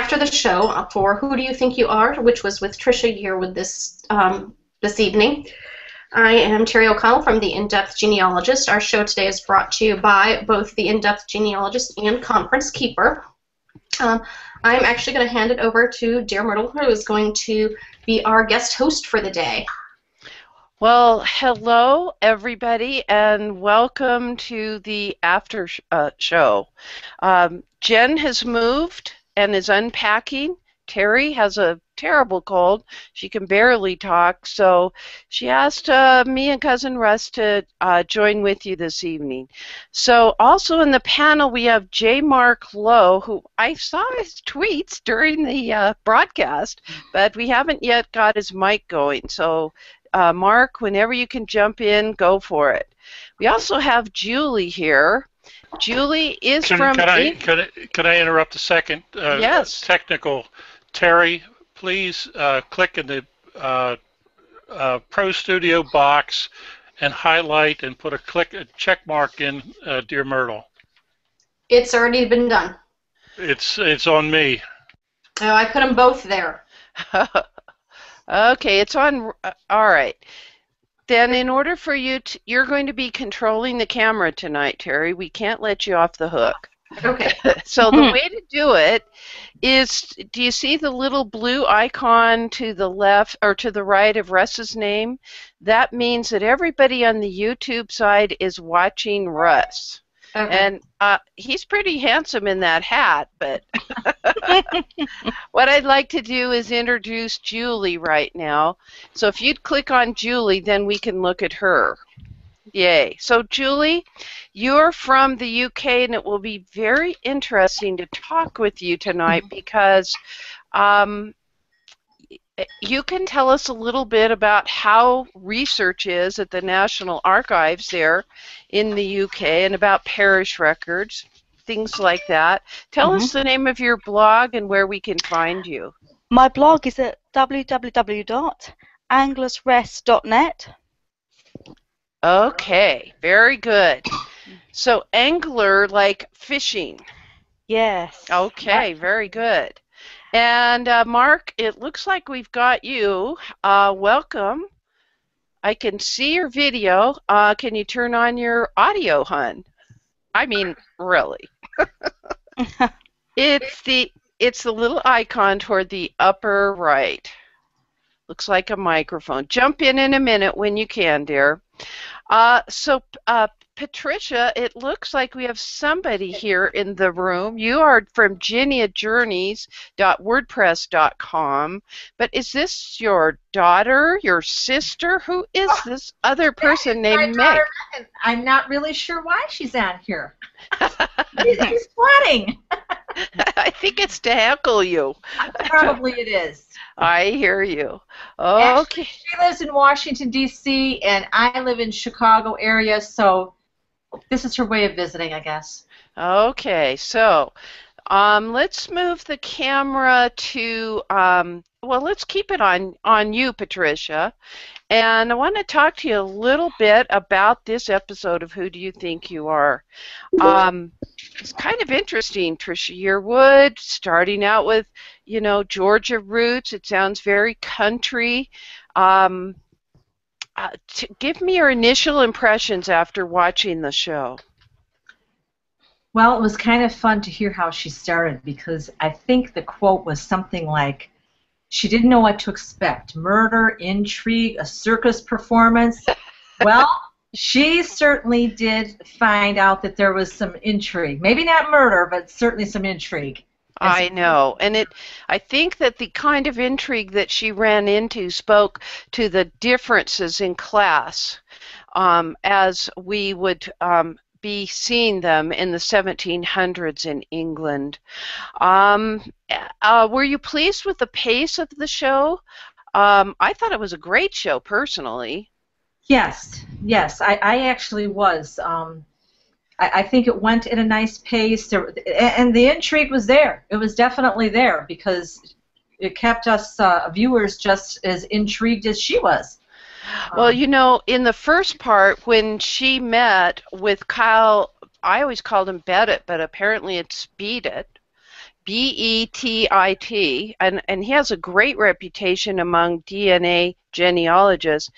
after the show for Who Do You Think You Are, which was with Trisha Yearwood this evening. I am Terri O'Connell from the In-Depth Genealogist. Our show today is brought to you by both the In-Depth Genealogist and Conference Keeper. I'm actually going to hand it over to dear Myrtle, who is going to be our guest host for the day. Well, hello, everybody, and welcome to the after show. Jen has moved and is unpacking. Terri has a terrible cold. She can barely talk, so she asked me and Cousin Russ to join with you this evening. So also in the panel we have J. Mark Lowe, who I saw his tweets during the broadcast, but we haven't yet got his mic going. So Mark, whenever you can jump in, go for it. We also have Julie here. Julie is Could I interrupt a second? Yes. Technical. Terri, please click in the Pro Studio box and highlight and put a check mark in Dear Myrtle. It's already been done. It's on me. Oh, I put them both there. Okay, it's on. All right. Then in order for you to, you're going to be controlling the camera tonight, Terri. We can't let you off the hook. Okay. So the way to do it is, do you see the little blue icon to the left or to the right of Russ's name? That means that everybody on the YouTube side is watching Russ. Okay. And he's pretty handsome in that hat, but what I'd like to do is introduce Julie right now. So if you'd click on Julie, then we can look at her. Yay. So Julie, you're from the UK, and it will be very interesting to talk with you tonight because you can tell us a little bit about how research is at the National Archives there in the UK and about parish records, things like that. Tell us the name of your blog and where we can find you. My blog is at www.anglersrest.net. Okay, very good. So angler, like fishing. Yes. Okay, very good. And Mark, it looks like we've got you. Welcome. I can see your video. Can you turn on your audio, hun? I mean, really. It's the little icon toward the upper right. Looks like a microphone. Jump in a minute when you can, dear. Patricia, it looks like we have somebody here in the room. You are from geneajourneys.wordpress.com, but is this your daughter, your sister? Who is this other person named Meg? I'm not really sure why she's on here. She's plotting. I think it's to heckle you. Probably it is. I hear you. Okay. Actually, she lives in Washington, D.C., and I live in Chicago area, so this is her way of visiting, I guess. Okay, so let's move the camera to, well, let's keep it on you, Patricia. And I want to talk to you a little bit about this episode of Who Do You Think You Are? It's kind of interesting. Trisha Yearwood, starting out with, you know, Georgia roots. It sounds very country. Give me your initial impressions after watching the show. Well, it was kind of fun to hear how she started because I think the quote was something like, she didn't know what to expect. Murder, intrigue, a circus performance. Well, she certainly did find out that there was some intrigue. Maybe not murder, but certainly some intrigue. I know, and I think that the kind of intrigue that she ran into spoke to the differences in class as we would be seeing them in the 1700s in England. Were you pleased with the pace of the show? I thought it was a great show, personally. Yes, I actually was. I think it went at a nice pace, and the intrigue was there. It was definitely there because it kept us viewers just as intrigued as she was. Well, you know, in the first part, when she met with Kyle, I always called him Beddit, but apparently it's Beedit. Bettit, and he has a great reputation among DNA genealogists.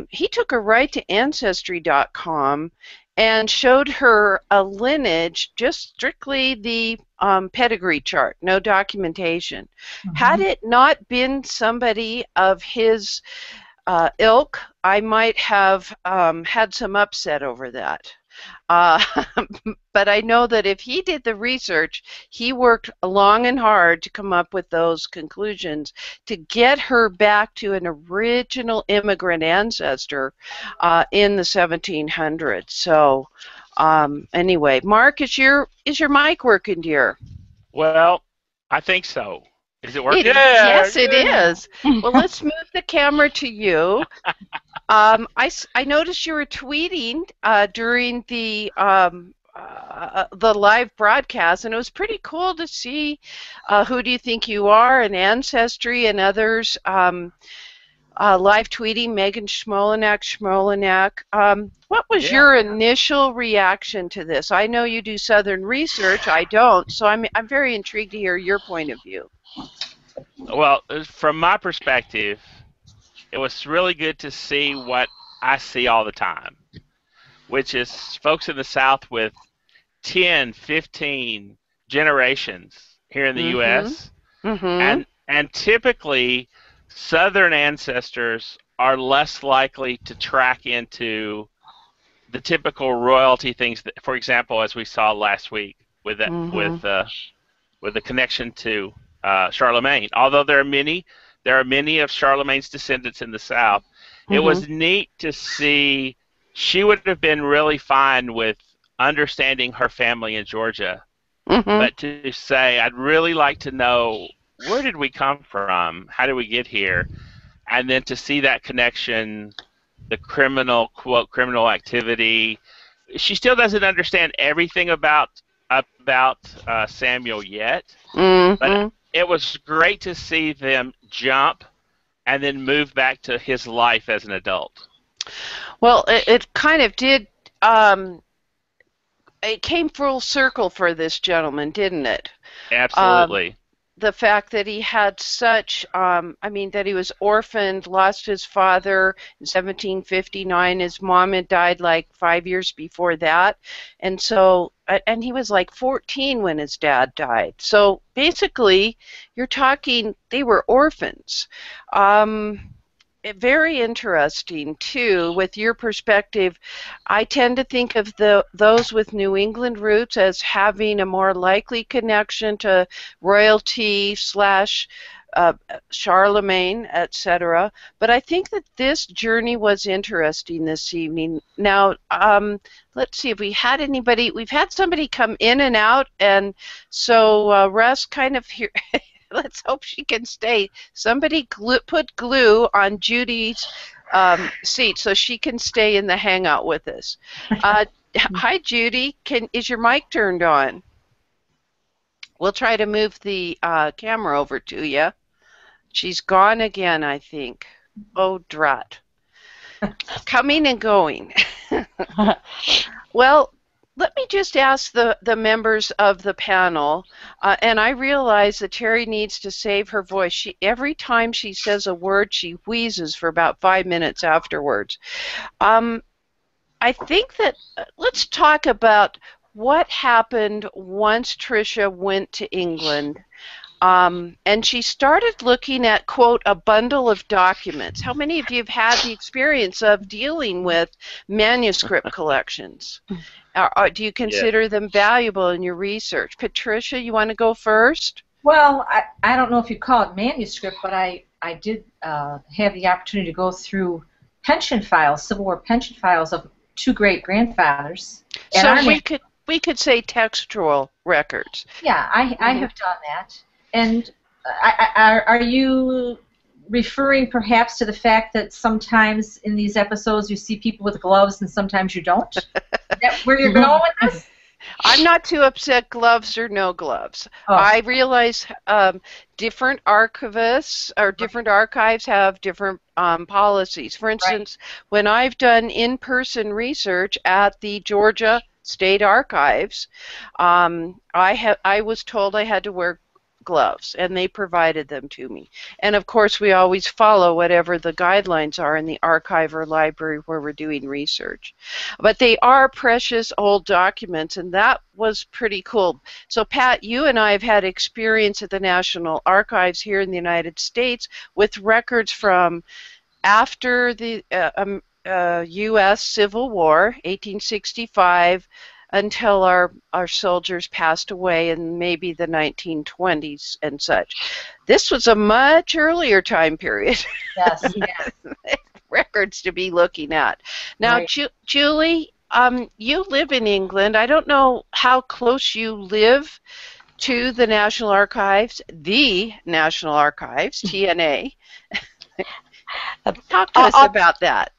He took her right to Ancestry.com and showed her a lineage, just strictly the pedigree chart, no documentation. Had it not been somebody of his ilk, I might have had some upset over that. But I know that if he did the research, he worked long and hard to come up with those conclusions to get her back to an original immigrant ancestor in the 1700s. So anyway, Mark, is your mic working, dear? Well, I think so. Is it working? Yes, it is. Well, let's move the camera to you. I noticed you were tweeting during the live broadcast, and it was pretty cool to see Who Do You Think You Are and Ancestry and others live tweeting Megan Schmolenack. What was your initial reaction to this? I know you do Southern research. I don't, so I'm very intrigued to hear your point of view. Well, from my perspective, it was really good to see what I see all the time, which is folks in the South with 10, 15 generations here in the U.S. And typically, Southern ancestors are less likely to track into the typical royalty things. That, for example, as we saw last week with the connection to Charlemagne. Although there are many of Charlemagne's descendants in the South. It was neat to see. She would have been really fine with understanding her family in Georgia, but to say, I'd really like to know, where did we come from? How did we get here? And then to see that connection, the criminal, quote, criminal activity. She still doesn't understand everything about Samuel yet, but it was great to see them jump and then move back to his life as an adult. Well, it kind of did. It came full circle for this gentleman, didn't it? Absolutely. The fact that he had such, that he was orphaned, lost his father in 1759. His mom had died like 5 years before that. And so, and he was like 14 when his dad died. So basically, you're talking, they were orphans. Very interesting, too, with your perspective. I tend to think of those with New England roots as having a more likely connection to royalty / Charlemagne, etc. But I think that this journey was interesting this evening. Now, let's see if we had anybody. We've had somebody come in and out, and so Russ kind of here. Let's hope she can stay. Somebody put glue on Judy's seat so she can stay in the hangout with us. Hi, Judy. Is your mic turned on? We'll try to move the camera over to you. She's gone again, I think. Oh, drat. Coming and going. Well, let me just ask the members of the panel, and I realize that Terri needs to save her voice. Every time she says a word, she wheezes for about 5 minutes afterwards. I think that let's talk about what happened once Trisha went to England. And she started looking at, quote, a bundle of documents. How many of you have had the experience of dealing with manuscript collections? Do you consider them valuable in your research? Patricia, you want to go first? Well, I don't know if you call it manuscript, but I did have the opportunity to go through pension files, Civil War pension files of 2 great-grandfathers. So we could say textual records. Yeah, I have done that. And are you referring perhaps to the fact that sometimes in these episodes you see people with gloves and sometimes you don't? Is that where you're going with this? I'm not too upset, gloves or no gloves. Oh. I realize different archivists or different archives have different policies. For instance, when I've done in-person research at the Georgia state archives, I was told I had to wear gloves, and they provided them to me. And of course, we always follow whatever the guidelines are in the archive or library where we're doing research. But they are precious old documents, and that was pretty cool. So Pat, you and I have had experience at the National Archives here in the United States with records from after the U.S. Civil War, 1865, until our soldiers passed away in maybe the 1920s and such. This was a much earlier time period. Yes, yes. Records to be looking at. Now, Right. Julie, you live in England. I don't know how close you live to the National Archives, TNA. Talk to us about that.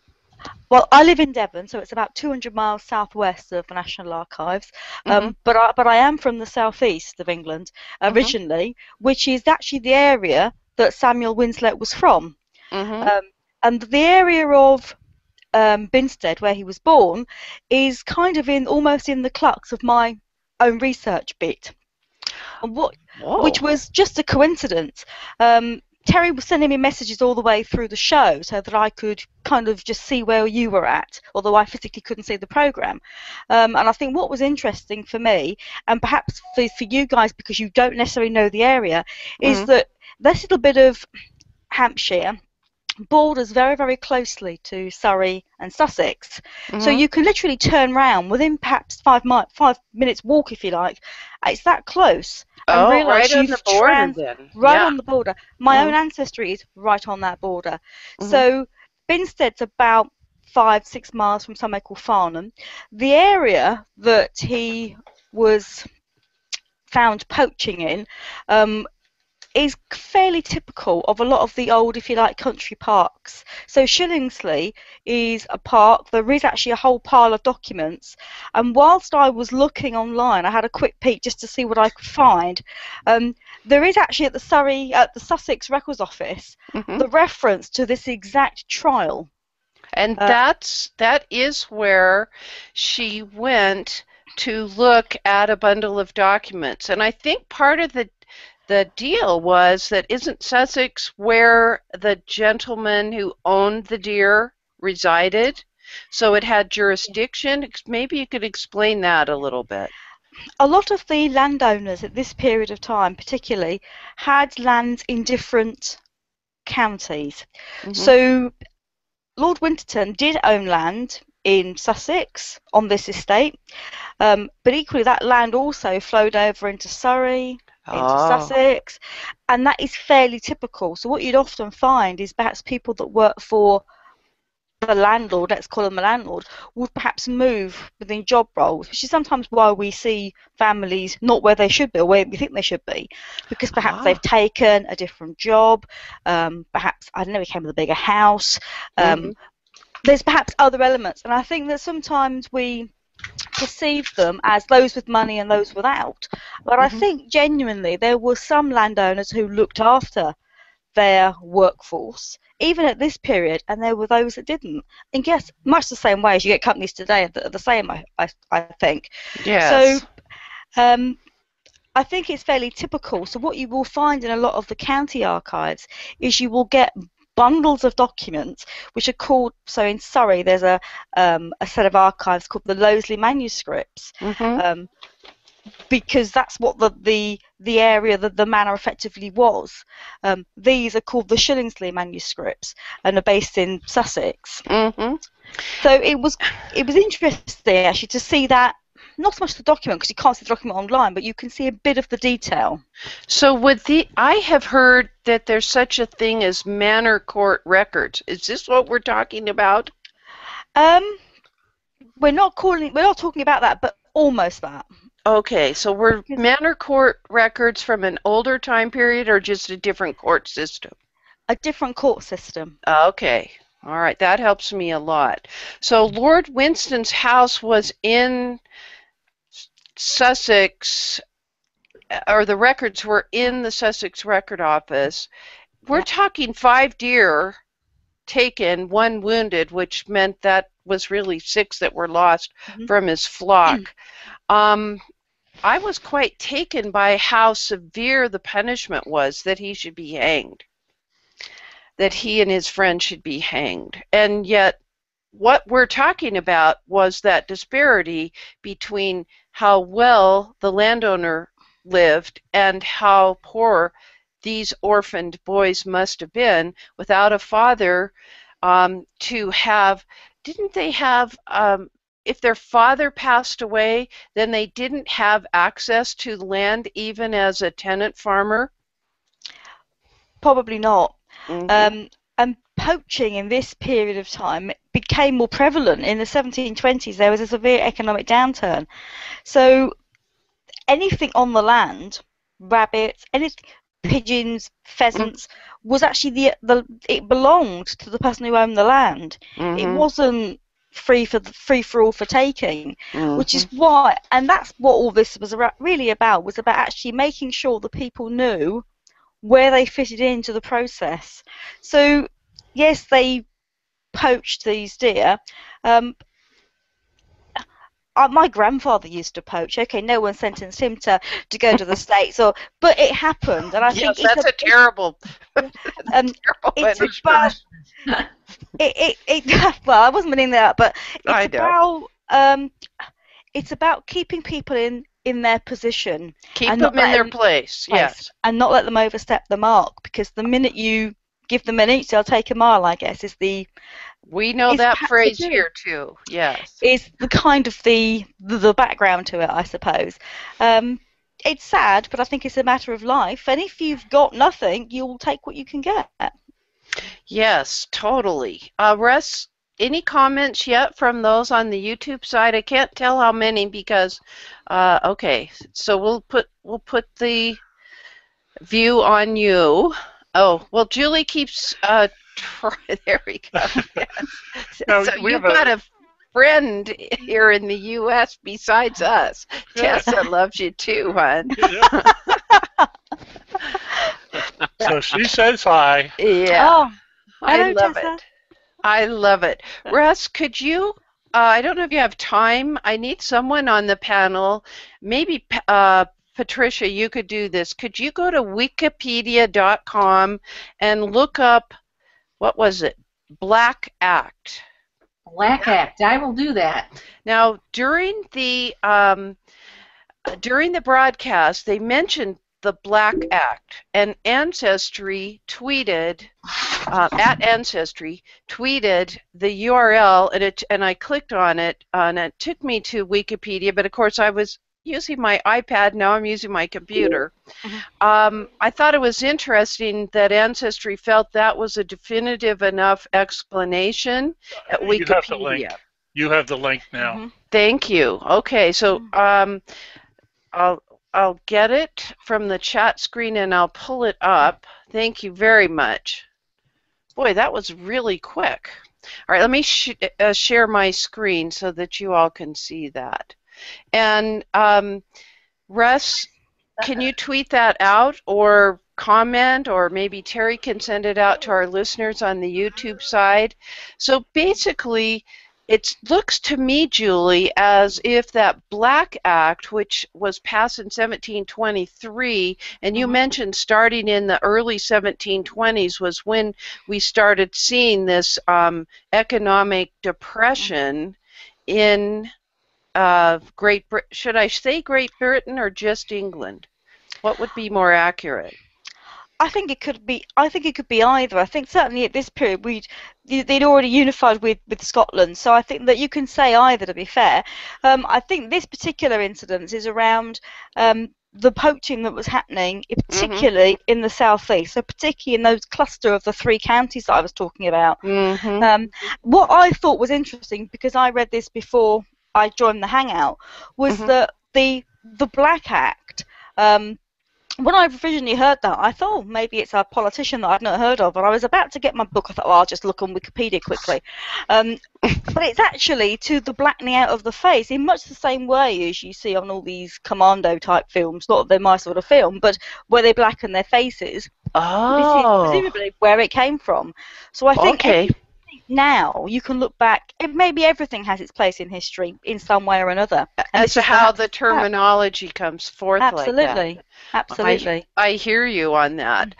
Well, I live in Devon, so it's about 200 miles southwest of the National Archives. But I am from the southeast of England originally, which is actually the area that Samuel Winslet was from. And the area of Binstead, where he was born, is kind of almost in the crux of my own research bit, and which was just a coincidence. Terry was sending me messages all the way through the show so that I could kind of just see where you were at, although I physically couldn't see the programme. And I think what was interesting for me, and perhaps for you guys because you don't necessarily know the area, is that this little bit of Hampshire borders very, very closely to Surrey and Sussex. So you can literally turn round within perhaps 5 minutes walk, if you like. It's that close. And realise right on the border then. Right on the border. My own ancestry is right on that border. So Binstead's about 5-6 miles from somewhere called Farnham. The area that he was found poaching in is fairly typical of a lot of the old, if you like, country parks. So Shillingsley is a park. There is actually a whole pile of documents. And whilst I was looking online, I had a quick peek just to see what I could find. There is actually at the Sussex Records Office, the reference to this exact trial. And that is where she went to look at a bundle of documents. And I think part of the deal was that isn't Sussex where the gentleman who owned the deer resided? So it had jurisdiction. Maybe you could explain that a little bit. A lot of the landowners at this period of time particularly had lands in different counties. So Lord Winterton did own land in Sussex on this estate, but equally that land also flowed over into Surrey, into Sussex, and that is fairly typical. So what you'd often find is perhaps people that work for the landlord, let's call them a landlord, would perhaps move within job roles, which is sometimes why we see families not where they should be or where we think they should be, because perhaps they've taken a different job, perhaps, I don't know, he came with a bigger house. There's perhaps other elements, and I think that sometimes we perceive them as those with money and those without. But I think genuinely there were some landowners who looked after their workforce, even at this period, and there were those that didn't. And yes, much the same way as you get companies today that are the same, I think. Yes. So I think it's fairly typical. So what you will find in a lot of the county archives is you will get bundles of documents which are called, so in Surrey there's a set of archives called the Lowesley manuscripts, because that's what the area that the manor effectively was. These are called the Shillingsley manuscripts and are based in Sussex. So it was interesting actually to see that, not so much the document because you can't see the document online, but you can see a bit of the detail. So I have heard that there's such a thing as manor court records. Is this what we're talking about? We're not talking about that, but almost that. Okay, so we're manor court records from an older time period or just a different court system? A different court system. Okay. All right, that helps me a lot. So Lord Winston's house was in Sussex, or the records were in the Sussex Record Office. We're talking 5 deer taken, 1 wounded, which meant that was really 6 that were lost from his flock. I was quite taken by how severe the punishment was, that he should be hanged, that he and his friend should be hanged. And yet what we're talking about was that disparity between how well the landowner lived and how poor these orphaned boys must have been without a father to have. Didn't they have, if their father passed away, then they didn't have access to the land even as a tenant farmer? Probably not. And poaching in this period of time became more prevalent. In the 1720s, there was a severe economic downturn. So anything on the land, rabbits, pigeons, pheasants, was actually it belonged to the person who owned the land. It wasn't free for all for taking, which is why, and that's what all this was really about, was about actually making sure the people knew where they fitted into the process. So yes, they poached these deer. My grandfather used to poach. Okay, no one sentenced him to go to the States, but it happened, and I think that's a terrible. It's about well, I wasn't meaning that, but it's about keeping people in their position, keep them in their place, yes, and not let them overstep the mark, because the minute you give them an inch, they'll take a mile, I guess, we know that phrase here too. Yes, is the kind of the background to it, I suppose. It's sad, but I think it's a matter of life. And if you've got nothing, you'll take what you can get. Yes, totally. Russ, any comments yet from those on the YouTube side? I can't tell how many because. Okay, so we'll put the view on you. Oh, well, Julie keeps. There we go. Yes. No, so you've got a friend here in the U.S. besides us. Tessa loves you too, hon. So she says hi. Yeah. Oh, I love it. I love it. Russ, could you, I don't know if you have time. I need someone on the panel. Maybe Patricia, you could do this. Could you go to wikipedia.com and look up, what was it? Black Act. Black Act. I will do that. Now, during the broadcast, they mentioned the Black Act, and Ancestry tweeted the URL, and I clicked on it, and it took me to Wikipedia. But of course, I was using my iPad. Now I'm using my computer. I thought it was interesting that Ancestry felt that was a definitive enough explanation at Wikipedia. You have the link. You have the link now. Thank you. Okay, so I'll get it from the chat screen and I'll pull it up. Thank you very much. Boy, that was really quick. All right, let me share my screen so that you all can see that. And Russ, can you tweet that out or comment, or maybe Terry can send it out to our listeners on the YouTube side? So basically, it looks to me, Julie, as if that Black Act, which was passed in 1723, and you mentioned starting in the early 1720s was when we started seeing this economic depression in Great Britain. Should I say Great Britain or just England? What would be more accurate? I think it could be either. I think certainly at this period they'd already unified with Scotland, so I think that you can say either, to be fair. I think this particular incident is around the poaching that was happening, particularly in the southeast, so particularly in those cluster of the 3 counties that I was talking about. What I thought was interesting, because I read this before I joined the Hangout, was that the Black Act. When I originally heard that, I thought, oh, maybe it's a politician that I've not heard of, and I was about to get my book. I thought, well, I'll just look on Wikipedia quickly. But it's actually to the blackening out of the face in much the same way as you see on all these commando-type films. Not that they're my sort of film, but where they blacken their faces. This is Oh, presumably where it came from. So I think okay. now you can look back, maybe everything has its place in history in some way or another. And As this to is how perhaps the terminology comes forth like that. absolutely, absolutely. I hear you on that.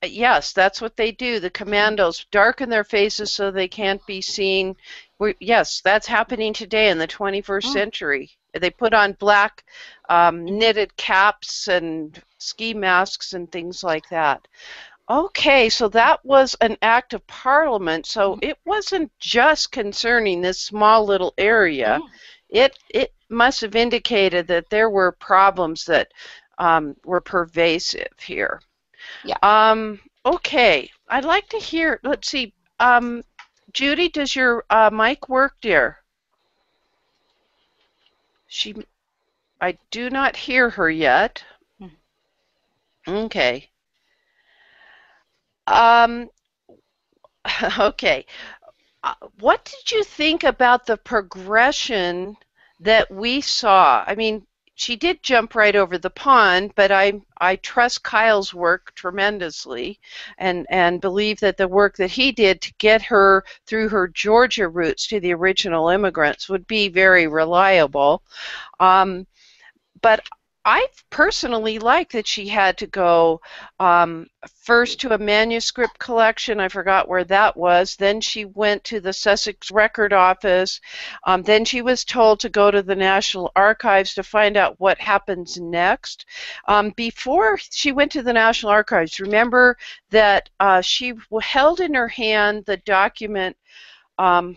Yes, that's what they do. The commandos darken their faces so they can't be seen. Yes, that's happening today in the 21st century. They put on black knitted caps and ski masks and things like that. Okay, so that was an act of parliament. So it wasn't just concerning this small little area. It must have indicated that there were problems that were pervasive here. Yeah. Okay, I'd like to hear. Let's see. Judy, does your mic work, dear? I do not hear her yet. Okay. Okay. What did you think about the progression that we saw? I mean, she did jump right over the pond, but I trust Kyle's work tremendously and believe that the work that he did to get her through her Georgia roots to the original immigrants would be very reliable. But I personally like that she had to go first to a manuscript collection. I forgot where that was. Then she went to the Sussex Record Office. Then she was told to go to the National Archives to find out what happens next. Before she went to the National Archives, remember that she held in her hand the document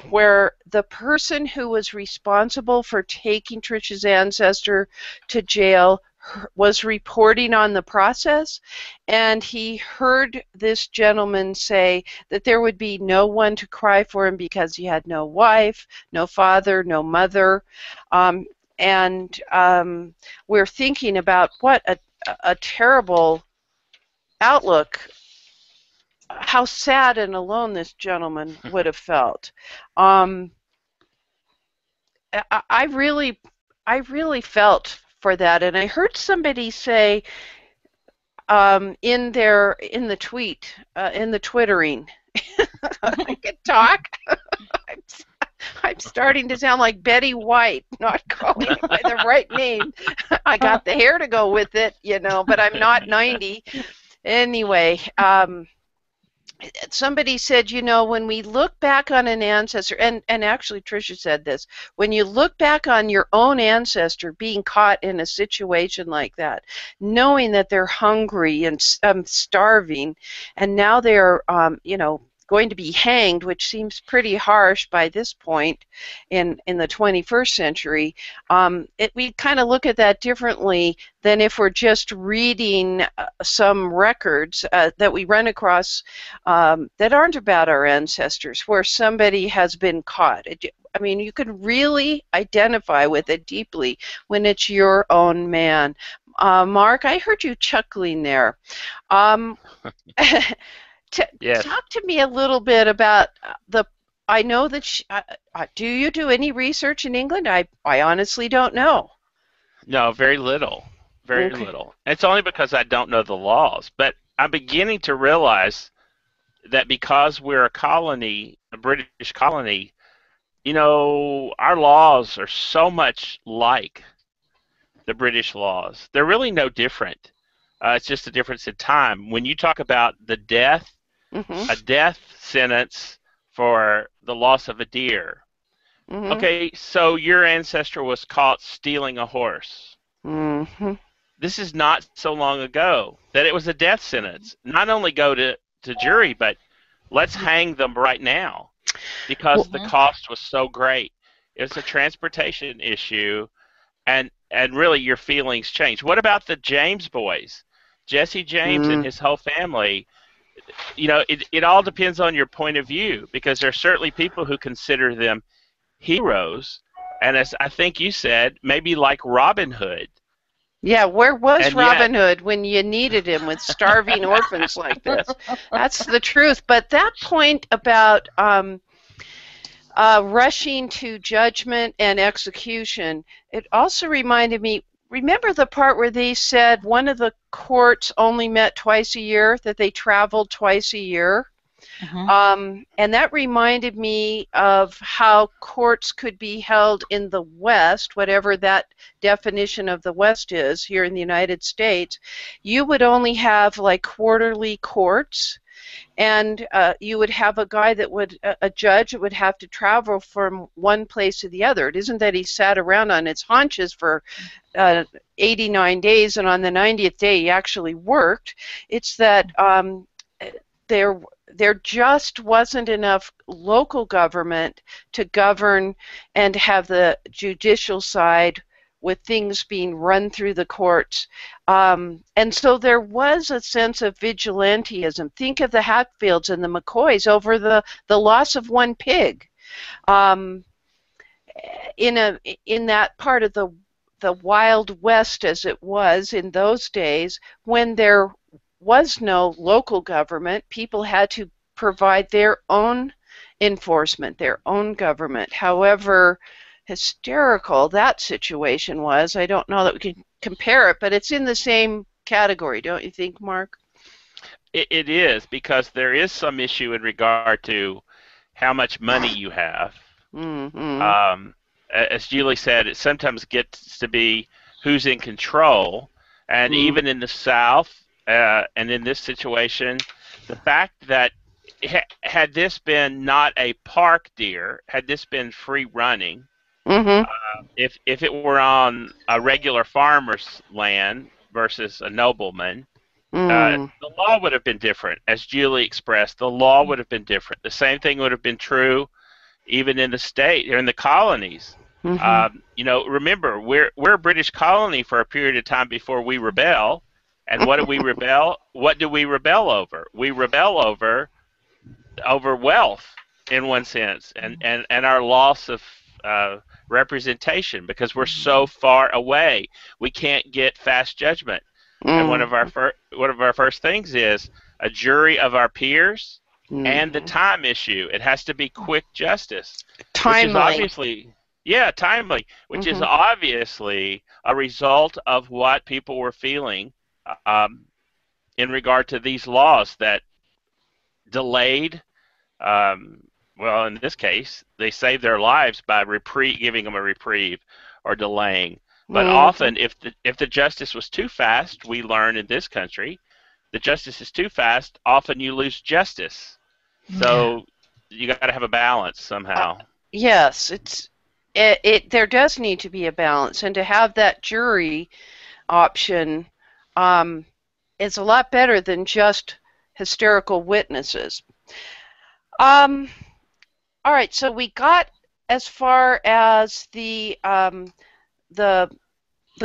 where the person who was responsible for taking Trisha's ancestor to jail was reporting on the process, and he heard this gentleman say that there would be no one to cry for him because he had no wife, no father, no mother, and we're thinking about what a terrible outlook, how sad and alone this gentleman would have felt. I really felt for that, and I heard somebody say in the twittering, I can talk. I'm starting to sound like Betty White, not calling it by the right name. I got the hair to go with it, but I'm not 90. Anyway, somebody said, when we look back on an ancestor, and actually Trisha said this, when you look back on your own ancestor being caught in a situation like that, knowing that they're hungry and starving, and now they're, going to be hanged, which seems pretty harsh by this point in the 21st century, we kind of look at that differently than if we're just reading some records that we run across that aren't about our ancestors, where somebody has been caught. I mean, you can really identify with it deeply when it's your own man. Mark, I heard you chuckling there. Yes. Talk to me a little bit about I know that do you do any research in England? I honestly don't know. No, very little. Very little. It's only because I don't know the laws. But I'm beginning to realize that because we're a colony, a British colony, our laws are so much like the British laws. They're really no different. It's just a difference in time. When you talk about the death, a death sentence for the loss of a deer. Okay, so your ancestor was caught stealing a horse. This is not so long ago that it was a death sentence. Not only go to jury, but let's hang them right now because the cost was so great. It's a transportation issue, and really your feelings change. What about the James boys? Jesse James and his whole family. It all depends on your point of view, because there are certainly people who consider them heroes, and as I think you said, maybe like Robin Hood. Yeah, where was Robin Hood when you needed him with starving orphans like this? That's the truth. But that point about rushing to judgment and execution, it also reminded me, remember the part where they said one of the courts only met twice a year, that they traveled twice a year? And that reminded me of how courts could be held in the West, whatever that definition of the West is here in the United States. You would only have like quarterly courts, and you would have a guy that would, a judge that would have to travel from one place to the other. It isn't that he sat around on his haunches for 89 days and on the 90th day he actually worked. It's that there just wasn't enough local government to govern and have the judicial side with things being run through the courts. And so there was a sense of vigilantism. Think of the Hatfields and the McCoys over the loss of one pig. In that part of the Wild West, as it was in those days, when there was no local government, people had to provide their own enforcement, their own government. However hysterical that situation was, I don't know that we can compare it, but it's in the same category, don't you think, Mark? It is, because there is some issue in regard to how much money you have. As Julie said, it sometimes gets to be who's in control, and even in the South, and in this situation, the fact that had this been not a park deer, had this been free running, if it were on a regular farmer's land versus a nobleman, the law would have been different. As Julie expressed, the law would have been different. The same thing would have been true even in the state or in the colonies. You know, remember, we're a British colony for a period of time before we rebel. And what do we rebel? What do we rebel over? We rebel over wealth, in one sense, and our loss of representation, because we're so far away. We can't get fast judgment. And one of our first things is a jury of our peers, and the time issue. It has to be quick justice. Timely. Which is obviously, timely, which is obviously a result of what people were feeling in regard to these laws that delayed, well, in this case, they saved their lives by giving them a reprieve or delaying. But often, if the justice was too fast, we learn in this country, the justice is too fast, often you lose justice. So you got to have a balance somehow. Yes, there does need to be a balance, and to have that jury option is a lot better than just hysterical witnesses. All right, so we got as far as the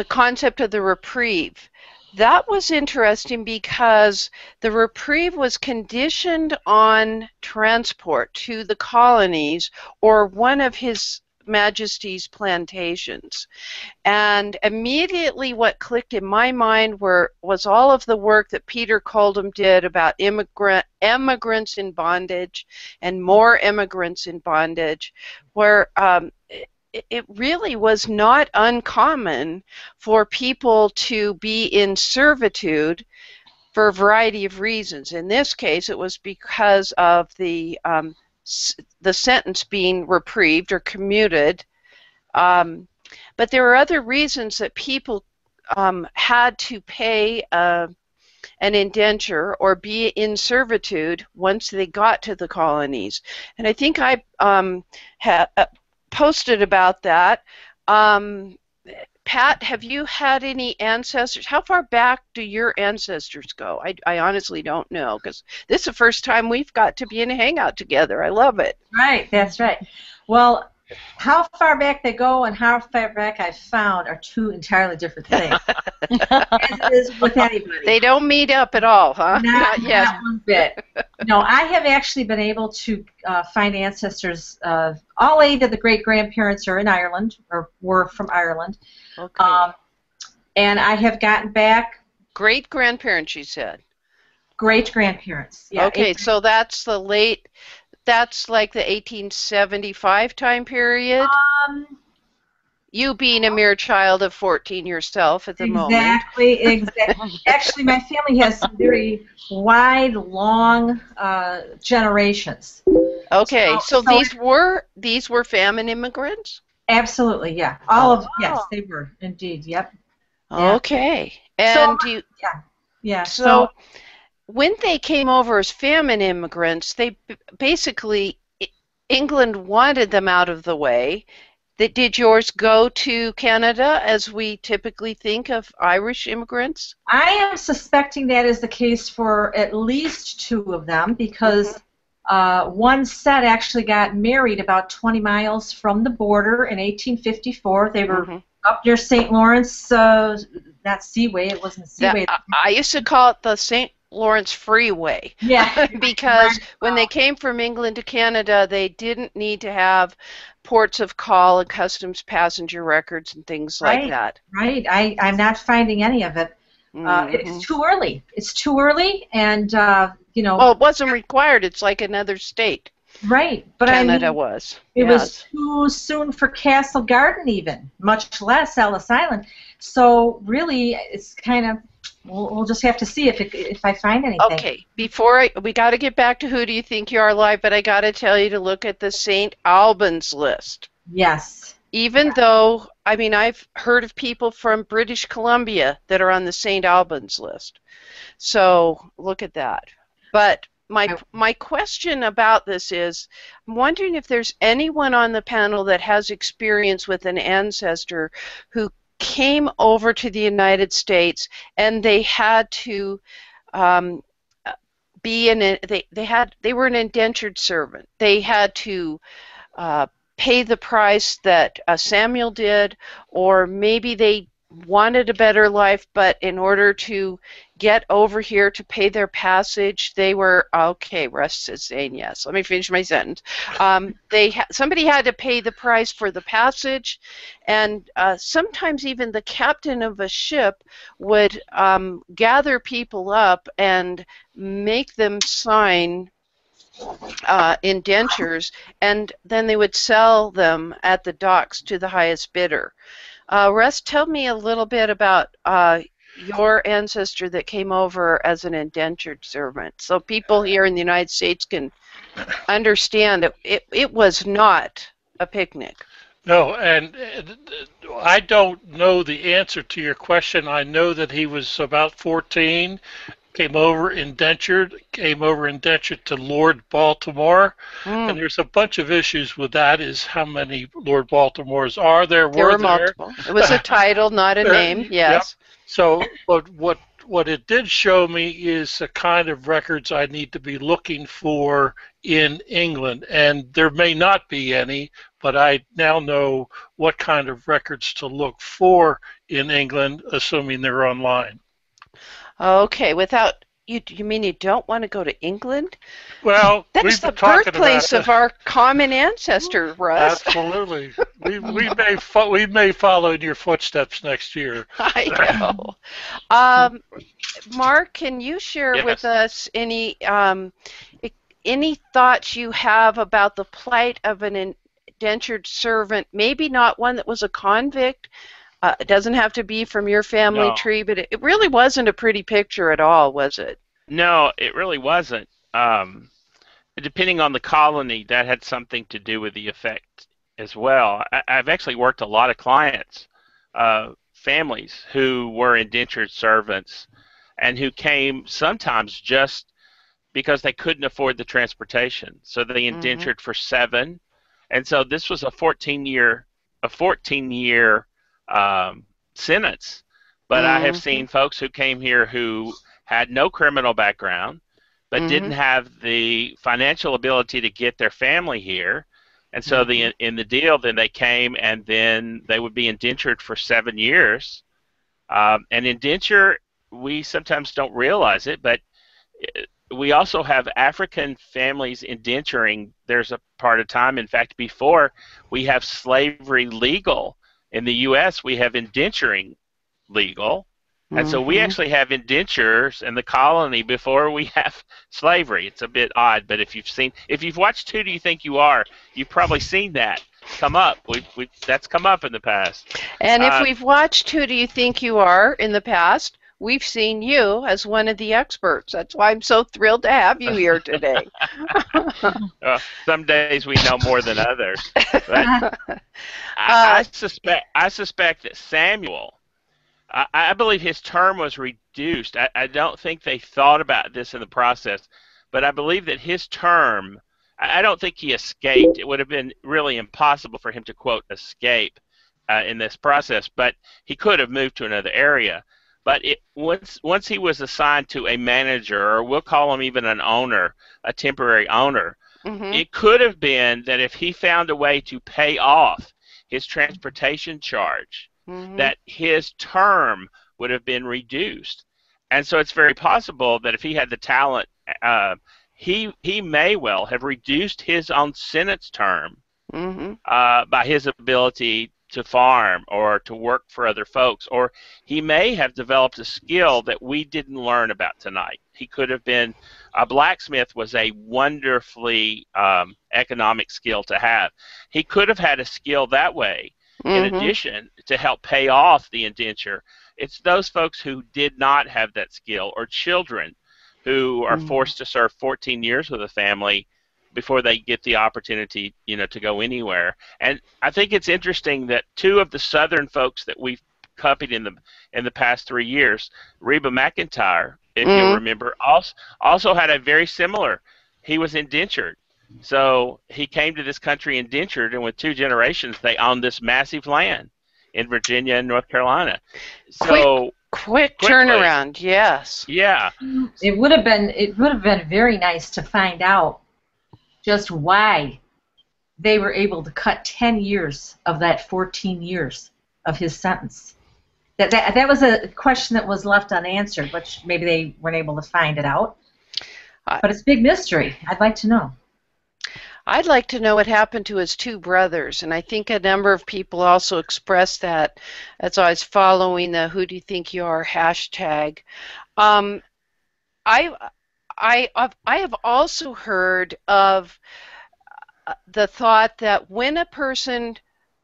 concept of the reprieve. That was interesting because the reprieve was conditioned on transport to the colonies or one of His Majesty's plantations. And immediately what clicked in my mind was all of the work that Peter Coldham did about immigrants in bondage and more immigrants in bondage, where it really was not uncommon for people to be in servitude for a variety of reasons. In this case, it was because of the sentence being reprieved or commuted. But there were other reasons that people had to pay an indenture or be in servitude once they got to the colonies. And I think I posted about that. Pat, have you had any ancestors? How far back do your ancestors go? I honestly don't know, because this is the first time we've got to be in a hangout together. I love it. Right, that's right. Well, how far back they go and how far back I've found are two entirely different things. As it is with anybody. They don't meet up at all, huh? Not yet. Not one bit. No, I have actually been able to find ancestors. All 8 of the great-grandparents are in Ireland, or were from Ireland. Okay. And I have gotten back... Great-grandparents, you said? Great-grandparents, yeah. Okay, so that's like the 1875 time period? You being a mere child of 14 yourself at the moment. Exactly. Actually, my family has very wide, long generations. Okay, so these were famine immigrants? Absolutely, yeah. Yes, they were indeed. Yep. Okay. And so when they came over as famine immigrants, they basically England wanted them out of the way. Did yours go to Canada as we typically think of Irish immigrants? I am suspecting that is the case for at least two of them because one set actually got married about 20 miles from the border in 1854. They were up near St. Lawrence, not Seaway, it wasn't Seaway. I used to call it the St. Lawrence Freeway. Yeah. Because when they came from England to Canada, they didn't need to have ports of call and customs passenger records and things like that. Right. I'm not finding any of it. It's too early. It's too early, and Well, it wasn't required. It's like another state. Right, but Canada was. It was too soon for Castle Garden, even much less Ellis Island. So really, it's kind of. We'll just have to see if I find anything. Okay, we got to get back to Who Do You Think You Are Live, but I got to tell you to look at the St. Albans list. Yes. Even though, I've heard of people from British Columbia that are on the St. Albans list. So look at that. But my question about this is, I'm wondering if there's anyone on the panel that has experience with an ancestor who came over to the United States and they had to they were an indentured servant. They had to pay the price that Samuel did, or maybe they wanted a better life, but in order to get over here to pay their passage, they were okay. Russ is saying yes. Let me finish my sentence. Somebody had to pay the price for the passage, and sometimes even the captain of a ship would gather people up and make them sign indentures, and then they would sell them at the docks to the highest bidder. Russ, tell me a little bit about your ancestor that came over as an indentured servant, so people here in the United States can understand it was not a picnic. No, and I don't know the answer to your question. I know that he was about 14, came over indentured to Lord Baltimore, and there's a bunch of issues with that. Is how many Lord Baltimores are there? There were multiple. It was a title, not a name. Yes. Yep. So, but what it did show me is the kind of records I need to be looking for in England, and there may not be any, but I now know what kind of records to look for in England, assuming they're online. Okay, you mean you don't want to go to England? Well, that's the birthplace of our common ancestor, Russ. Absolutely. we may follow in your footsteps next year. I know. Mark, can you share with us any thoughts you have about the plight of an indentured servant? Maybe not one that was a convict. It doesn't have to be from your family tree, but it really wasn't a pretty picture at all, was it? No, it really wasn't. Depending on the colony, that had something to do with the effect as well. I've actually worked a lot of clients, families who were indentured servants and who came sometimes just because they couldn't afford the transportation. So they indentured for 7. And so this was a 14-year sentence. But I have seen folks who came here who had no criminal background, but didn't have the financial ability to get their family here. And so in the deal, then they came and then they would be indentured for 7 years. And indenture, we sometimes don't realize it, but we also have African families indenturing. There's a part of time, in fact, before we have slavery legal in the U.S., we have indenturing legal. And so we actually have indentures in the colony before we have slavery. It's a bit odd, but if you've watched Who Do You Think You Are, you've probably seen that. come up. That's come up in the past. And if we've watched Who Do You Think You Are in the past, we've seen you as one of the experts. That's why I'm so thrilled to have you here today. Some days we know more than others. But I suspect that Samuel, I believe his term was reduced. I don't think they thought about this in the process, but I believe that his term, I don't think he escaped. It would have been really impossible for him to, quote, escape in this process, but he could have moved to another area. But once he was assigned to a manager, or we'll call him even an owner, a temporary owner, it could have been that if he found a way to pay off his transportation charge, that his term would have been reduced. And so it's very possible that if he had the talent, he may well have reduced his own sentence term by his ability to farm or to work for other folks, or he may have developed a skill that we didn't learn about tonight. He could have been a blacksmith. Was a wonderfully economic skill to have. He could have had a skill that way in addition to help pay off the indenture. It's those folks who did not have that skill, or children who are forced to serve 14 years with a family before they get the opportunity, to go anywhere. And I think it's interesting that two of the Southern folks that we've copied in the past 3 years, Reba McEntire, if you remember, also had a very similar. He was indentured. So he came to this country indentured, and with 2 generations, they owned this massive land in Virginia and North Carolina. So quick turnaround, yes. Yeah. It would have been very nice to find out just why they were able to cut 10 years of that 14 years of his sentence. That was a question that was left unanswered, which maybe they weren't able to find it out. But it's a big mystery. I'd like to know. I'd like to know what happened to his 2 brothers, and I think a number of people also expressed that as I was following the Who Do You Think You Are hashtag. I have also heard of the thought that when a person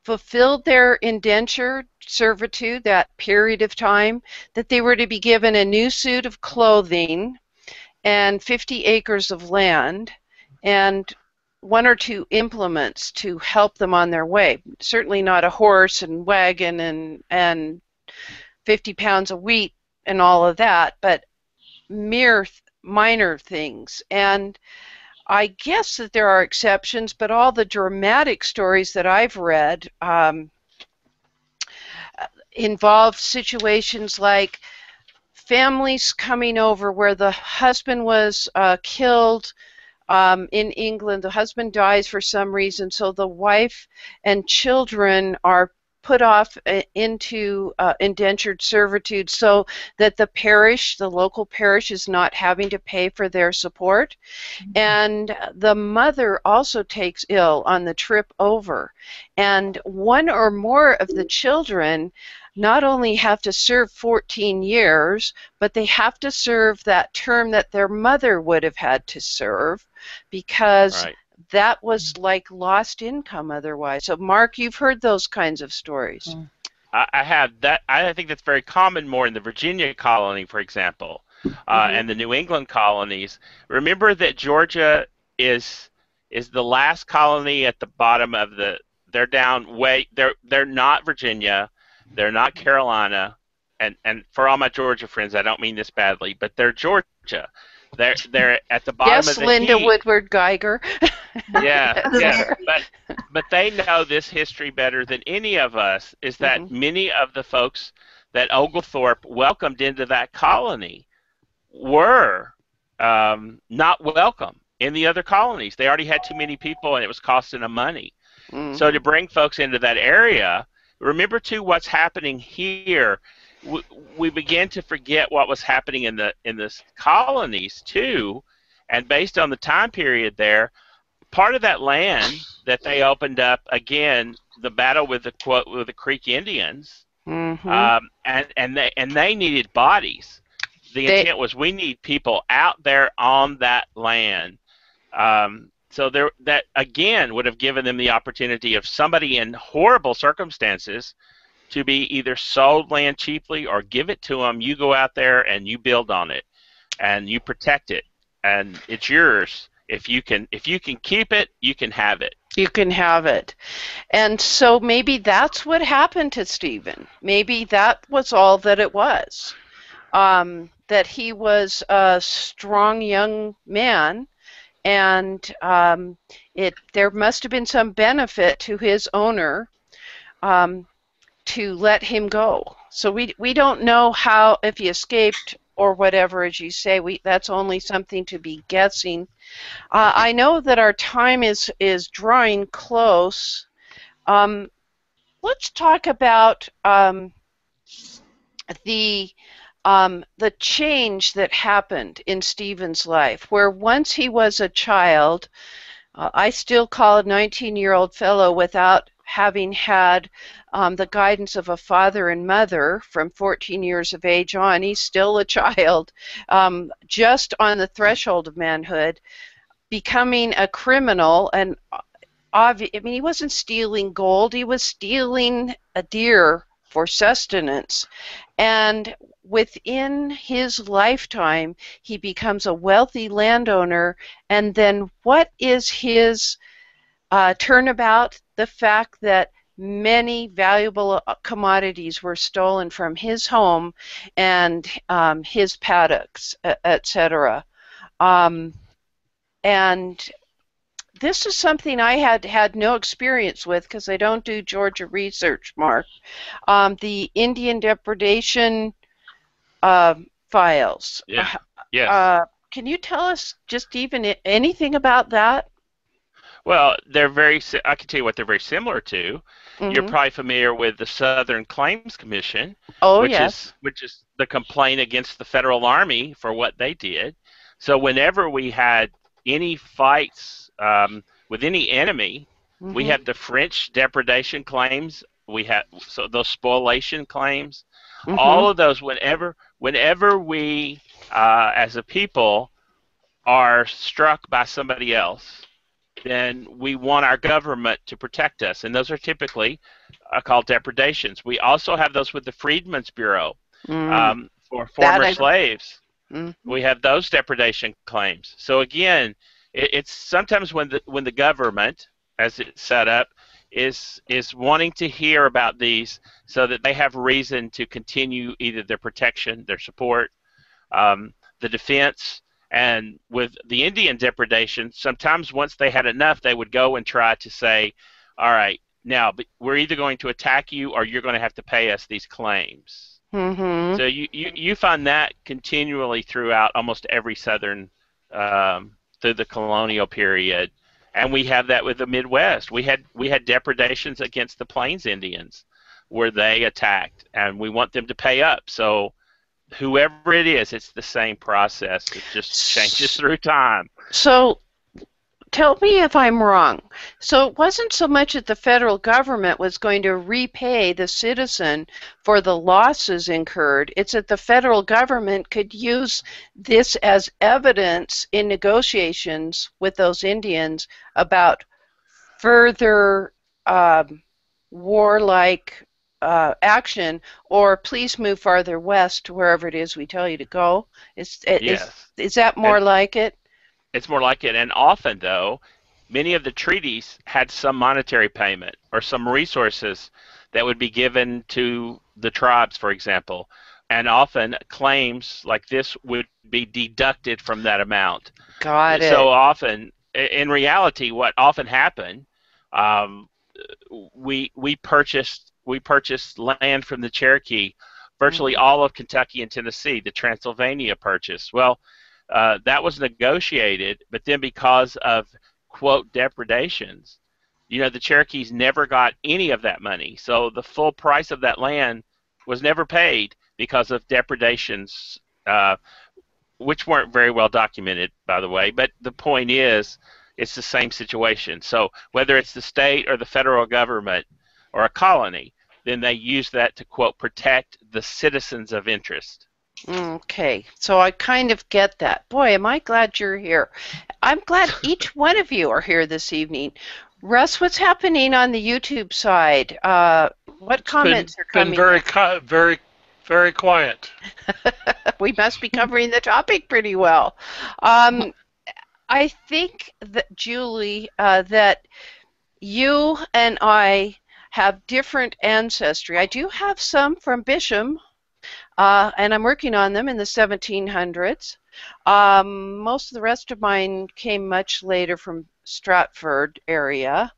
fulfilled their indenture servitude, that period of time, that they were to be given a new suit of clothing and 50 acres of land and 1 or 2 implements to help them on their way. Certainly not a horse and wagon and 50 pounds of wheat and all of that, but minor things. And I guess that there are exceptions, but all the dramatic stories that I've read involve situations like families coming over where the husband was killed in England. The husband dies for some reason, so the wife and children are put off into indentured servitude so that the local parish is not having to pay for their support. And the mother also takes ill on the trip over. And 1 or more of the children not only have to serve 14 years, but they have to serve that term that their mother would have had to serve, because that was like lost income otherwise. So, Mark, you've heard those kinds of stories. I have. I think that's very common more in the Virginia colony, for example, and the New England colonies. Remember that Georgia is the last colony at the bottom of the. They're down way. They're not Virginia. They're not Carolina. And for all my Georgia friends, I don't mean this badly, but they're Georgia. They're at the bottom of the Linda heap. Woodward Geiger. Yeah. But they know this history better than any of us, is that many of the folks that Oglethorpe welcomed into that colony were not welcome in the other colonies. They already had too many people, and it was costing them money. So to bring folks into that area, remember too what's happening here. We began to forget what was happening in the colonies too, and based on the time period there, part of that land that they opened up, again, the battle with the Creek Indians, and they needed bodies. The intent was, we need people out there on that land So that again would have given them the opportunity of somebody in horrible circumstances to be either sold land cheaply or give it to them. You go out there and you build on it, and you protect it, and it's yours. If you can keep it, you can have it. You can have it. And so maybe that's what happened to Stephen. Maybe that was all that it was. That he was a strong young man, and there must have been some benefit to his owner to let him go. So we don't know if he escaped or whatever, as you say. That's only something to be guessing. I know that our time is drawing close. Let's talk about the change that happened in Stephen's life, where once he was a child, I still call a 19-year-old fellow without having had the guidance of a father and mother from 14 years of age on. He's still a child, just on the threshold of manhood, becoming a criminal. And he wasn't stealing gold, he was stealing a deer for sustenance. And within his lifetime, he becomes a wealthy landowner. And then what is his turnabout? The fact that many valuable commodities were stolen from his home and his paddocks, etc. And this is something I had no experience with because I don't do Georgia research, Mark. The Indian depredation files. Yeah. Yes. Can you tell us just even anything about that? Well, I can tell you what they're very similar to. Mm-hmm. You're probably familiar with the Southern Claims Commission, which is the complaint against the federal army for what they did. So whenever we had any fights with any enemy, mm-hmm. we had the French depredation claims. We had those spoliation claims. Mm-hmm. All of those. Whenever we, as a people, are struck by somebody else, then we want our government to protect us, and those are typically called depredations. We also have those with the Freedmen's Bureau for former slaves. Mm-hmm. We have those depredation claims. So again, it's sometimes when the government, as it's set up, is wanting to hear about these so that they have reason to continue either their protection, their support, the defense. And with the Indian depredation, sometimes once they had enough, they would go and try to say, all right, now we're either going to attack you or you're going to have to pay us these claims. Mm-hmm. So you find that continually throughout almost every Southern, through the colonial period. And we have that with the Midwest. We had depredations against the Plains Indians where they attacked, and we want them to pay up. So whoever it is, it's the same process. It just changes through time. So tell me if I'm wrong. So it wasn't so much that the federal government was going to repay the citizen for the losses incurred. It's that the federal government could use this as evidence in negotiations with those Indians about further warlike action, or please move farther west to wherever it is we tell you to go. Is that more like it? It's more like it. And often, though, many of the treaties had some monetary payment or some resources that would be given to the tribes, for example. And often claims like this would be deducted from that amount. Got it. So often, in reality, what often happened, we purchased land from the Cherokee, virtually all of Kentucky and Tennessee, the Transylvania Purchase. Well, that was negotiated, but then because of, quote, depredations, the Cherokees never got any of that money. So the full price of that land was never paid because of depredations, which weren't very well documented, by the way. But the point is, it's the same situation. So whether it's the state or the federal government or a colony, then they use that to, quote, protect the citizens of interest. Okay, so I kind of get that. Boy, am I glad you're here. I'm glad each one of you are here this evening. Russ, what's happening on the YouTube side? What comments are coming? Been very quiet. We must be covering the topic pretty well. I think that, Julie, that you and I have different ancestry. I do have some from Bisham, and I'm working on them in the 1700s. Most of the rest of mine came much later from Stratford area.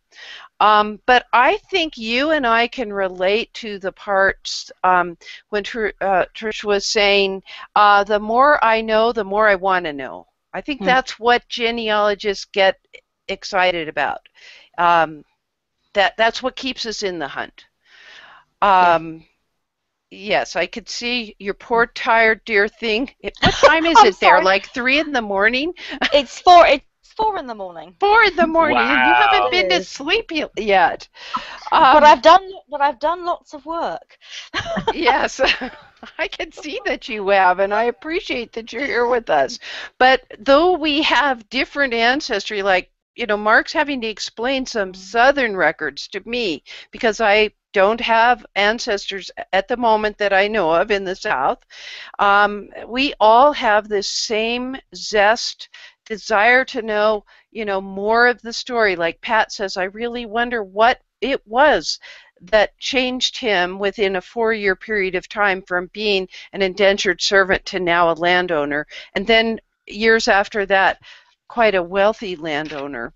But I think you and I can relate to the parts when Trish was saying, the more I know, the more I want to know. I think that's what genealogists get excited about. That's what keeps us in the hunt. Yes, I could see your poor tired dear thing. What time is it there? Like 3 in the morning? It's 4 in the morning. 4 in the morning, Wow. and you haven't been to sleep yet. But I've done lots of work. Yes, I can see that you have, and I appreciate that you're here with us. But though we have different ancestry, like, you know, Mark's having to explain some Southern records to me because I don't have ancestors at the moment that I know of in the South. We all have this same zest, desire to know, you know, more of the story. Like Pat says, I really wonder what it was that changed him within a 4-year period of time from being an indentured servant to now a landowner, and then years after that, quite a wealthy landowner.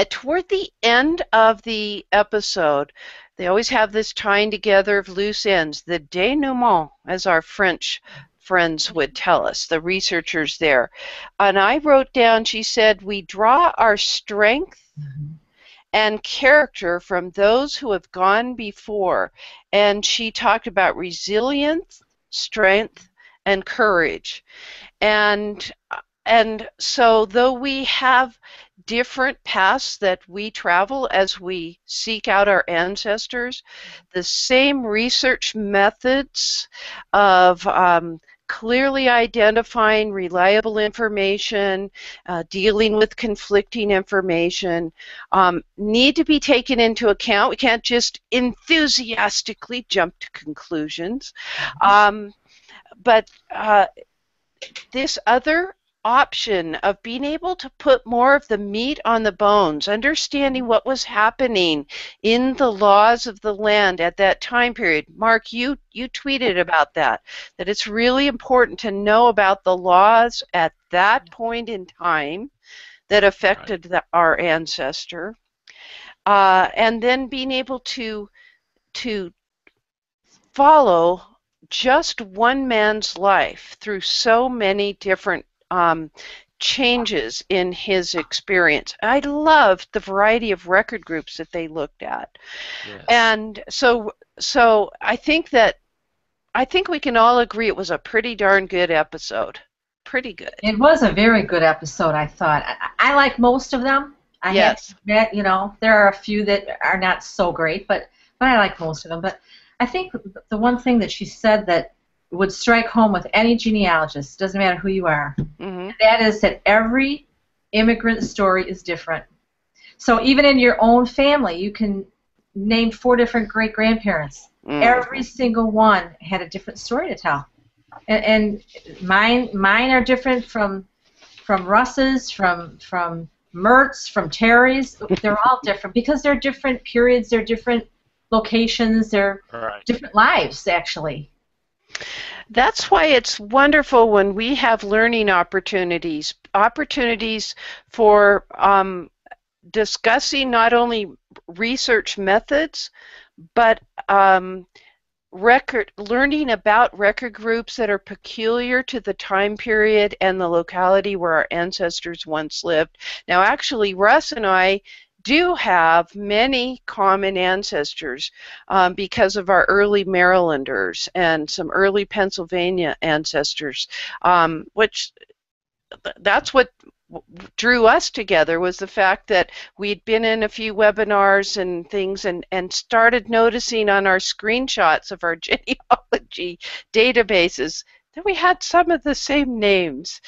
Toward the end of the episode, they always have this tying together of loose ends, the denouement, as our French friends would tell us, the researchers there. And I wrote down, she said, we draw our strength and character from those who have gone before. And she talked about resilience, strength, and courage. And so though we have different paths that we travel as we seek out our ancestors, the same research methods of clearly identifying reliable information, dealing with conflicting information, need to be taken into account. We can't just enthusiastically jump to conclusions. But this other option of being able to put more of the meat on the bones, understanding what was happening in the laws of the land at that time period. Mark, you tweeted about that it's really important to know about the laws at that point in time that affected our ancestor, and then being able to follow just one man's life through so many different changes in his experience. I loved the variety of record groups that they looked at. Yes. And so I think we can all agree it was a pretty darn good episode. Pretty good. It was a very good episode, I thought. I like most of them. Yes. You know, there are a few that are not so great, but I like most of them. But I think the one thing that she said that would strike home with any genealogist, doesn't matter who you are, that is that every immigrant story is different. So even in your own family, you can name 4 different great-grandparents. Every single one had a different story to tell. And mine are different from Russ's, from Myrtle's, from Terri's. They're all different because they're different periods, they're different locations, they're different lives, actually. That's why it's wonderful when we have learning opportunities for discussing not only research methods, but learning about record groups that are peculiar to the time period and the locality where our ancestors once lived. Now, actually, Russ and I do have many common ancestors because of our early Marylanders and some early Pennsylvania ancestors, which that's what drew us together was the fact that we'd been in a few webinars and things and started noticing on our screenshots of our genealogy databases that we had some of the same names.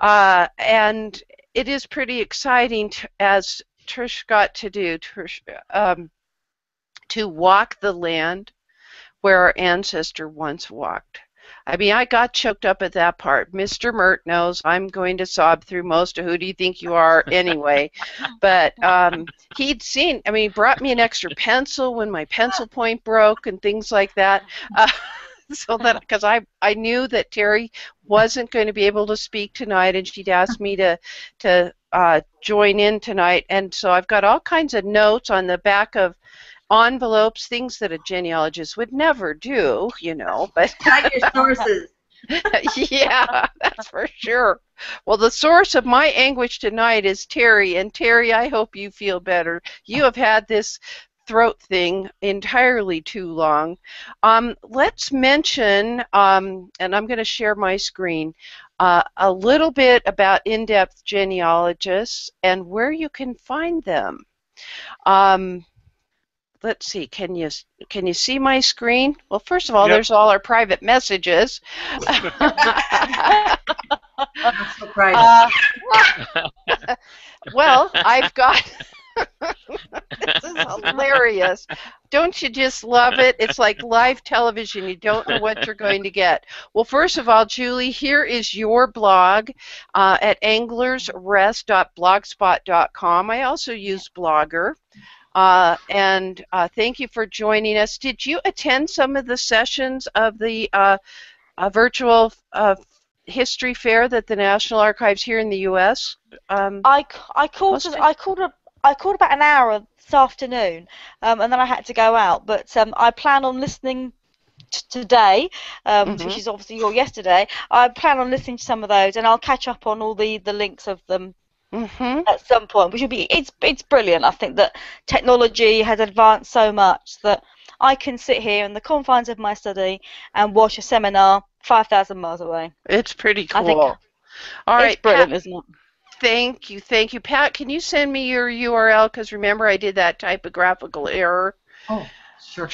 And it is pretty exciting, as Trish got to do, to walk the land where our ancestor once walked. I mean, I got choked up at that part. Mr. Mert knows I'm going to sob through most of Who Do You Think You Are anyway. But he'd seen, I mean, he brought me an extra pencil when my pencil point broke and things like that. So that, because I knew that Terri wasn't going to be able to speak tonight, and she'd asked me to join in tonight. And so I've got all kinds of notes on the back of envelopes, things that a genealogist would never do, you know. But Cite your sources. Yeah, that's for sure. Well, the source of my anguish tonight is Terri, and Terri, I hope you feel better. You have had this throat thing entirely too long. Let's mention, and I'm going to share my screen, a little bit about in-depth genealogists and where you can find them. Let's see, can you see my screen? Well, first of all, Yep. There's all our private messages. Not so private. Well, I've got, this is hilarious. Don't you just love it? It's like live television. You don't know what you're going to get. Well, first of all, Julie, here is your blog at anglersrest.blogspot.com. I also use Blogger. And thank you for joining us. Did you attend some of the sessions of the virtual history fair that the National Archives here in the U.S.? I called about an hour this afternoon, and then I had to go out. But I plan on listening today, which is obviously your yesterday. I plan on listening to some of those, and I'll catch up on all the links of them. At some point, which will be it's brilliant. I think that technology has advanced so much that I can sit here in the confines of my study and watch a seminar 5,000 miles away. It's pretty cool. I think All right, it's brilliant, Pat, isn't it? thank you. Pat, can you send me your URL? Because remember, I did that typographical error. Oh, sure.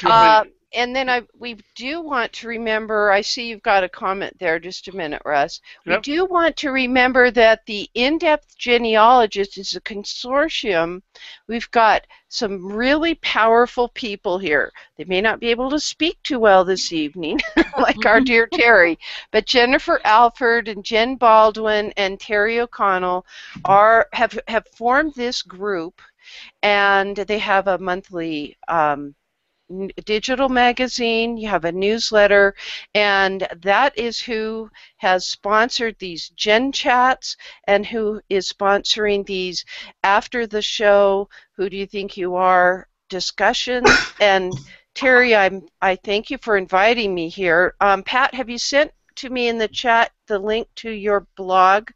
And then we do want to remember, I see you've got a comment there, just a minute, Russ. Yep. We do want to remember that the In-Depth Genealogist is a consortium. We've got some really powerful people here. They may not be able to speak too well this evening, like our dear Terri, but Jennifer Alford and Jen Baldwin and Terri O'Connell have formed this group, and they have a monthly digital magazine, you have a newsletter, and that is who has sponsored these Gen Chats and who is sponsoring these after the show Who Do You Think You Are discussions. And Terri, I thank you for inviting me here. Pat, have you sent to me in the chat the link to your blog?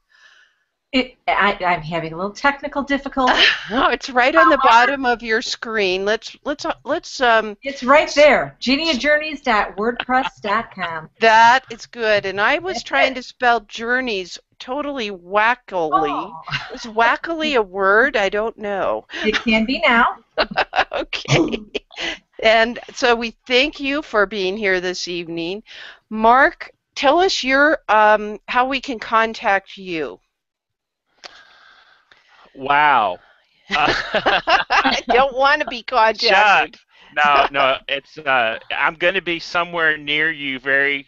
I'm having a little technical difficulty. Oh, it's right on the bottom of your screen. Let's. It's right there. geneajourneys.wordpress.com. That is good. And I was trying to spell journeys totally wackily. Oh. Is wackily a word? I don't know. It can be now. Okay. And so we thank you for being here this evening. Mark, tell us your how we can contact you. Wow. I don't want to be contacted. No. It's I'm going to be somewhere near you, very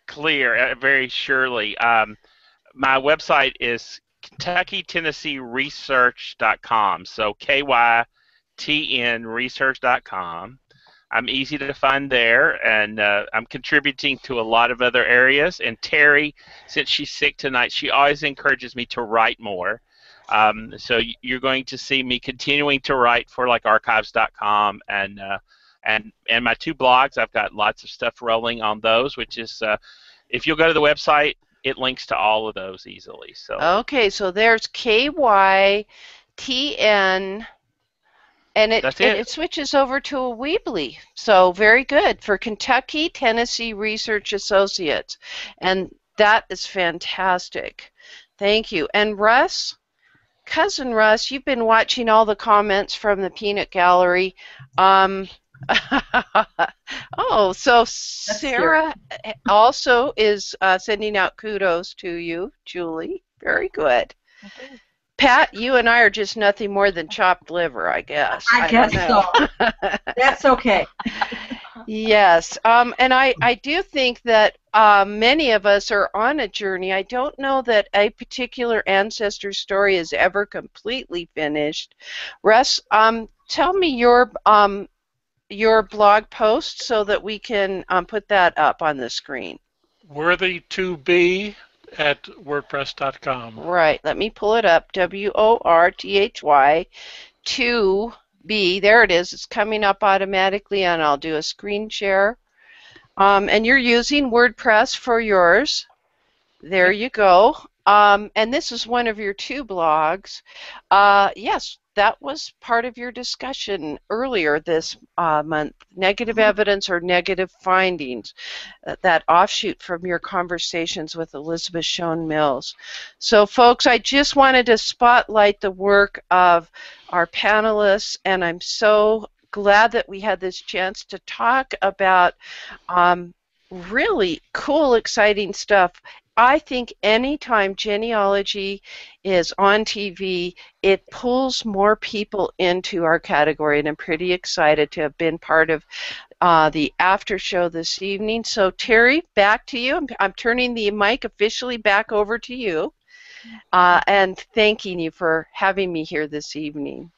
clear, very surely. My website is KentuckyTennesseeResearch.com. So KYTN Research.com. I'm easy to find there, and I'm contributing to a lot of other areas. And Terri, since she's sick tonight, she always encourages me to write more. So you're going to see me continuing to write for like archives.com and my two blogs. I've got lots of stuff rolling on those, which is if you'll go to the website, it links to all of those easily. So okay, so there's KYTN, and it switches over to a Weebly. So very good for Kentucky Tennessee Research Associates, and that is fantastic. Thank you. And Russ? Cousin Russ, you've been watching all the comments from the Peanut Gallery. Oh, so Sarah also is sending out kudos to you, Julie. Very good. Pat, you and I are just nothing more than chopped liver, I guess. I guess so. That's okay. Yes, and I do think that many of us are on a journey. I don't know that a particular ancestor story is ever completely finished. Russ, tell me your blog post so that we can put that up on the screen. Worthy to be at WordPress.com. Right. Let me pull it up. WORTHY 2B. There it is. It's coming up automatically, and I'll do a screen share. And you're using WordPress for yours. There you go. And this is one of your 2 blogs. Yes, that was part of your discussion earlier this month. Negative evidence or negative findings, that offshoot from your conversations with Elizabeth Schoen Mills. So, folks, I just wanted to spotlight the work of our panelists, and I'm so glad that we had this chance to talk about really cool, exciting stuff. I think anytime genealogy is on TV, it pulls more people into our category, and I'm pretty excited to have been part of the after show this evening. So, Terri, back to you. I'm turning the mic officially back over to you, and thanking you for having me here this evening.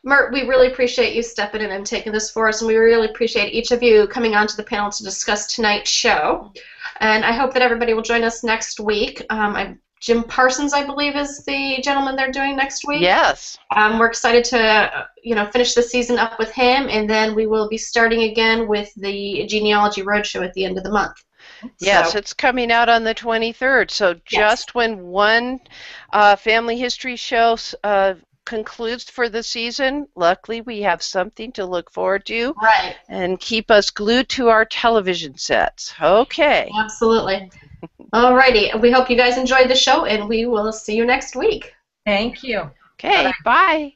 Myrt, we really appreciate you stepping in and taking this for us, and we really appreciate each of you coming onto the panel to discuss tonight's show. And I hope that everybody will join us next week. Jim Parsons, I believe, is the gentleman they're doing next week. Yes. We're excited to finish the season up with him, and then we will be starting again with the Genealogy Roadshow at the end of the month. Yes, so, it's coming out on the 23rd. So just when one family history show concludes for the season, luckily we have something to look forward to, right, and keep us glued to our television sets. Okay. Absolutely. Alrighty. We hope you guys enjoyed the show, and we will see you next week. Thank you. Okay. Bye.